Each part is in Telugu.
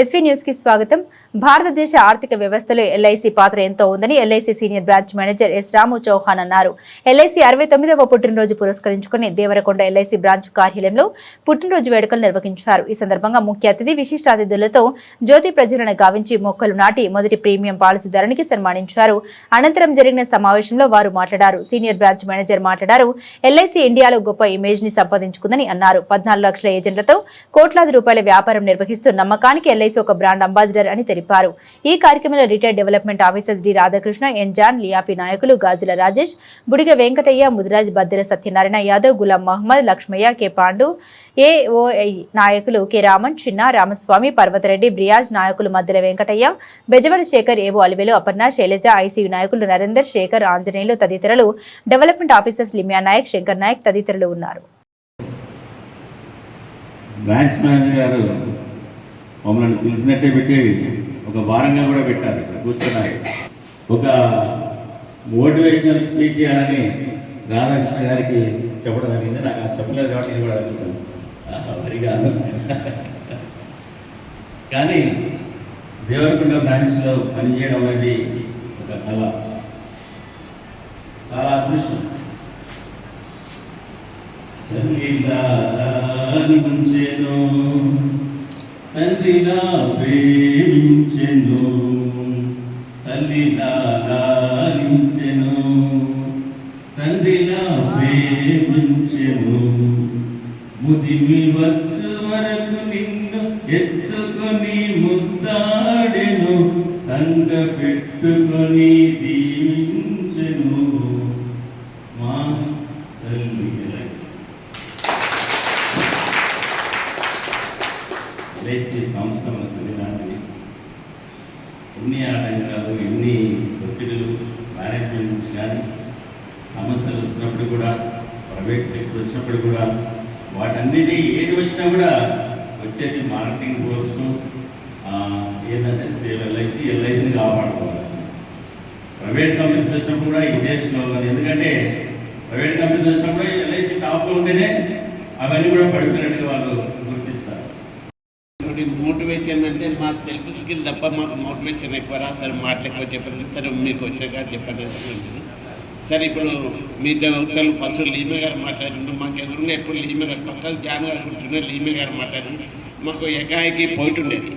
ఎస్వీ న్యూస్ కి స్వాగతం. భారతదేశ ఆర్థిక వ్యవస్థలో ఎల్ఐసి పాత్ర ఎంతో ఉందని LIC senior branch manager S Ramu Chauhan అన్నారు. ఎల్ఐసి 69వ పుట్టినరోజు పురస్కరించుకుని దేవరకొండ ఎల్ఐసి బ్రాంచ్ కార్యాలయంలో పుట్టినరోజు వేడుకలు నిర్వహించారు. ఈ సందర్భంగా ముఖ్య అతిథి విశిష్ట అతిథులతో జ్యోతి ప్రజ్వలన గావించి మొక్కలు నాటి మొదటి ప్రీమియం పాలసీదారునికి సన్మానించారు. అనంతరం జరిగిన సమావేశంలో వారు మాట్లాడారు. సీనియర్ బ్రాంచ్ మేనేజర్ మాట్లాడారు. ఎల్ఐసి ఇండియాలో గొప్ప ఇమేజ్ ని సంపాదించుకుందని అన్నారు. 14 లక్షల ఏజెంట్లతో కోట్లాది రూపాయల వ్యాపారం నిర్వహిస్తూ నమ్మకానికి ఎల్ఐసి ఒక బ్రాండ్ అంబాసిడర్ అని తెలిపారు. ఈ కార్యక్రమంలో retired development officers D Radhakrishna, N John, లియాఫీ నాయకులు గాజుల రాజేష్, బుడిగ వెంకటయ్య, ముదిరాజ్, బద్దెల సత్యనారాయణ యాదవ్, గులాం మహమ్మద్, లక్ష్మయ్య, కె పాండు, ఏఓఐ నాయకులు కె రామన్, చిన్న రామస్వామి, పర్వతరెడ్డి, బ్రియాజ్ నాయకులు మద్దెల వెంకటయ్య, బెజవాడ శేఖర్, ఏవో అలివేలు, అపర్ణ, శైలజ, ఐసీయూ నాయకులు నరేందర్, శేఖర్, ఆంజనేయులు తదితరులు, డెవలప్మెంట్ ఆఫీసర్స్ లిమియా నాయక్, శంకర్ నాయక్ తదితరులు ఉన్నారు. బ్రాంచ్ మేనేజర్ గారు మమ్మల్ని పిలిచినట్టే పెట్టి ఒక వారంగా కూడా పెట్టారు. ఇక్కడ కూర్చున్నారు. ఒక మోటివేషనల్ స్పీచ్ చేయాలని రాధాకృష్ణ గారికి చెప్పడం జరిగింది. నాకు అది చెప్పలేదు కాబట్టి నేను కూడా అనిపించాను వరిగా. కానీ దేవరకొండ బ్రాంచ్లో పనిచేయడం అనేది ఒక కళ, చాలా అదృష్టం. తల్లిలాలించెను తండ్రిలా ప్రేమించెను, తల్లిలాలించెను తండ్రిలా ప్రేమించెను, ముదిమి వచ్చు వరకు నిన్ను ఎత్తుకొని ముద్దాడెను, సంగ పెట్టుకొని దీవించెను మా తల్లి. ఎల్ఐసి సంస్థ మన తల్లిలాంటిది. ఎన్ని ఆటంకాలు, ఎన్ని ఒత్తిడులు మేనేజ్మెంట్ నుంచి కానీ సమస్యలు వస్తున్నప్పుడు కూడా, ప్రైవేట్ సెక్టర్ వచ్చినప్పుడు కూడా, వాటన్నిటి ఏది వచ్చినా కూడా వచ్చేది మార్కెటింగ్ ఫోర్స్ను ఏంటంటే ఎల్ఐసిని కాపాడుకోవాల్సింది. ప్రైవేట్ కంపెనీస్ వచ్చినప్పుడు కూడా ఇదే స్లోగన్. ఎందుకంటే ప్రైవేట్ కంపెనీస్ వచ్చినప్పుడు ఎల్ఐసి టాప్లో ఉంటేనే అవన్నీ కూడా పడిపోయినట్టుగా వాళ్ళు గుర్తిస్తారు. మోటివేషన్ అంటే మా సెల్ఫ్ స్కిల్ తప్ప మాకు మోటివేషన్ ఎక్కువ రా సార్, మాట్లాడకపోతే చెప్పండి సరే, మీకు వచ్చాక చెప్పండి సార్. ఇప్పుడు మీ ఒకసారి ఫస్ట్ లీమే గారు మాట్లాడిండు, మాకు ఎదురుగా ఎప్పుడు లీమే గారు పక్కకు జాన్ గారు కూర్చున్న లీమే గారు మాట్లాడింది. మాకు ఏకాకి పోయిట్ ఉండేది.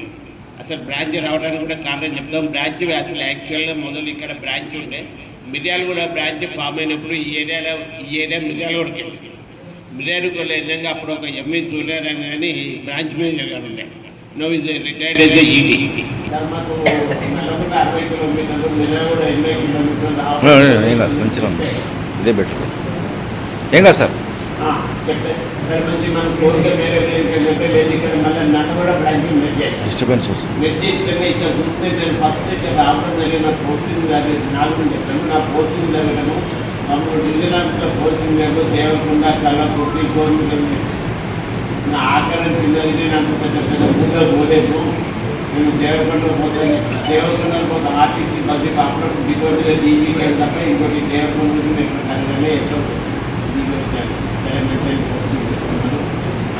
అసలు బ్రాంచ్ రావడానికి కూడా కారణం చెప్తాం. బ్రాంచ్ అసలు యాక్చువల్గా మొదలు ఇక్కడ బ్రాంచ్ ఉండే, మిర్యాలగూడ బ్రాంచ్ ఫామ్ అయినప్పుడు ఈ ఏరియా మిర్యాలగూడకి వెళ్ళి మిర్యాలగూడలో వెళ్ళాక అప్పుడు ఒక ఎంఈ సూర్యర్ అని కానీ బ్రాంచ్ మేనేజర్ గారు ఉండే. No is retired as ED. మాకు 60 కిలోమీటర్లు, మిర్యాలగూడ 80 కిలోమీటర్లు ఇదే బెటర్. ఏం కాదు సార్ చెప్తే సార్ మంచి మనం కోర్సు వేరే ఏంటంటే లేదు. ఇక్కడ మళ్ళీ నన్ను కూడా బ్రాంచ్ డిస్టర్బెన్స్ వస్తుంది. నిర్దేశంగా ఇక్కడ చూస్తే నేను ఫస్ట్ ఇక్కడ రావడం జరిగిన పోస్టింగ్ నాకు చెప్పాను. నా పోస్టింగ్ జరగడము మమ్మల్ని ఢిల్లీలో పోస్టింగ్ లేదు, దేవరకొండ, కళ్ళకుర్తి, గవర్నమెంట్ నా ఆకరణ చిన్నది. నాకు పెద్ద పెద్ద ఊళ్ళో పోలేదు. నేను దేవరకొండ పోతాను, దేవరకొండలో పోతే ఆర్టీసీ బస్సు అప్పుడు ఇంకోటి డీజీ గారు తప్ప ఇంకోటి దేవరకొండ నుంచి నేను కనుగొనే ఎట్లా మీకు వచ్చాను. సరే మెసేజ్ పోస్టింగ్ చేసుకున్నాను.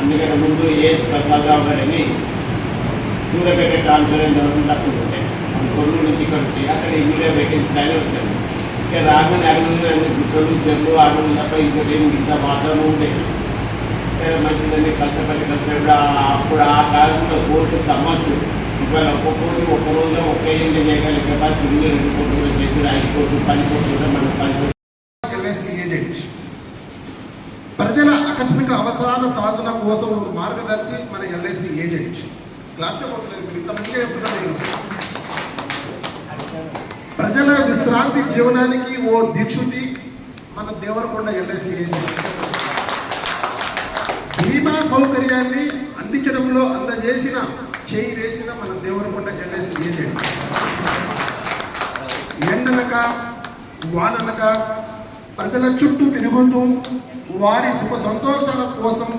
అందుకని ముందు ఏఎస్ ప్రసాదరావు గారని సూర్యాపేట ట్రాన్స్ఫర్ అయిన లక్షలు ఉంటాయి. కొడుకు నుంచి ఇక్కడికి అక్కడ ఇంజనీర్ వేకెన్సీ అయినా వచ్చాను. ఇక రాగానే అడుగులు గుట్టలు, చెట్లు, అడుగులు తప్ప ఇంకోటి ఏమి ఇంత వాతావరణం ఉండేది. మంచిదని కష్టపడి అప్పుడు ఆ కాలంలో కోర్టు సమస్య ఇవాళ ఒక్కొక్క కోర్టు ఒక రోజులో ఒకే ఇంటి చేయగలిగే కెపాసిటీ 2 కోట్లు చేసి 5 కోట్లు 10 కోట్లు మనం 10 కోట్లు. ఎల్ఐసి ఏజెంట్ ప్రజల ఆకస్మిక అవసరాల సాధన కోసం మార్గదర్శి మన ఎల్ఐసి ఏజెంట్. క్లాస్ చెప్పలేదు మీరు ఇంతమందిగా చెప్తున్నారు. ప్రజల విశ్రాంతి జీవనానికి ఓ దీక్షుతి మన దేవరకొండ ఎల్ఐసి ఏజెంట్. బీమా సౌకర్యాన్ని అందించడంలో చేయి వేసిన మన దేవరకొండ ఎల్ఐసి ఏజెంట్. ఎండనక వాననక ప్రజల చుట్టూ తిరుగుతూ వారి సుఖ సంతోషాల కోసం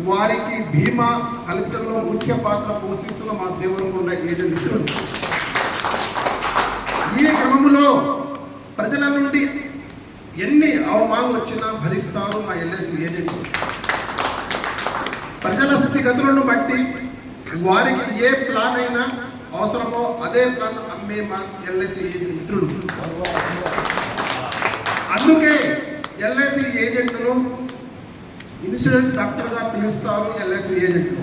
వారికి బీమా కల్పించడంలో ముఖ్య పాత్ర పోషిస్తున్న మా దేవరకొండ ఏజెంట్ మిత్రులు. ఈ క్రమంలో ప్రజల నుండి ఎన్ని అవమానాలు వచ్చినా భరిస్తారు మా ఎల్ఐసి ఏజెంట్. ప్రజల స్థితిగతులను బట్టి వారికి ఏ ప్లాన్ అయినా అవసరమో అదే ప్లాన్ అమ్మే మా ఎల్ఐసి మిత్రులు. అందుకే ఎల్ఐసి ఏజెంట్లు ఇన్సూరెన్స్ డాక్టర్గా పిలుస్తారు. ఎల్ఐసి ఏజెంట్లు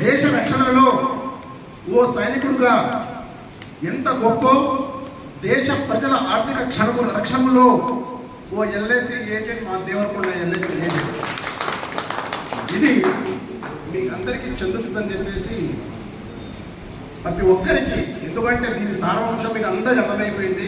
దేశ రక్షణలో ఓ సైనికుడుగా ఎంత గొప్ప, దేశ ప్రజల ఆర్థిక రక్షణలో ఓ ఎల్ఐసి ఏజెంట్ మా దేవరకొండ ఎల్ఐసి ఏజెంట్. ఇది మీ అందరికీ చెందుతుందని చెప్పేసి ప్రతి ఒక్కరికి, ఎందుకంటే దీని సారాంశం మీకు అందరికీ అర్థమైపోయింది.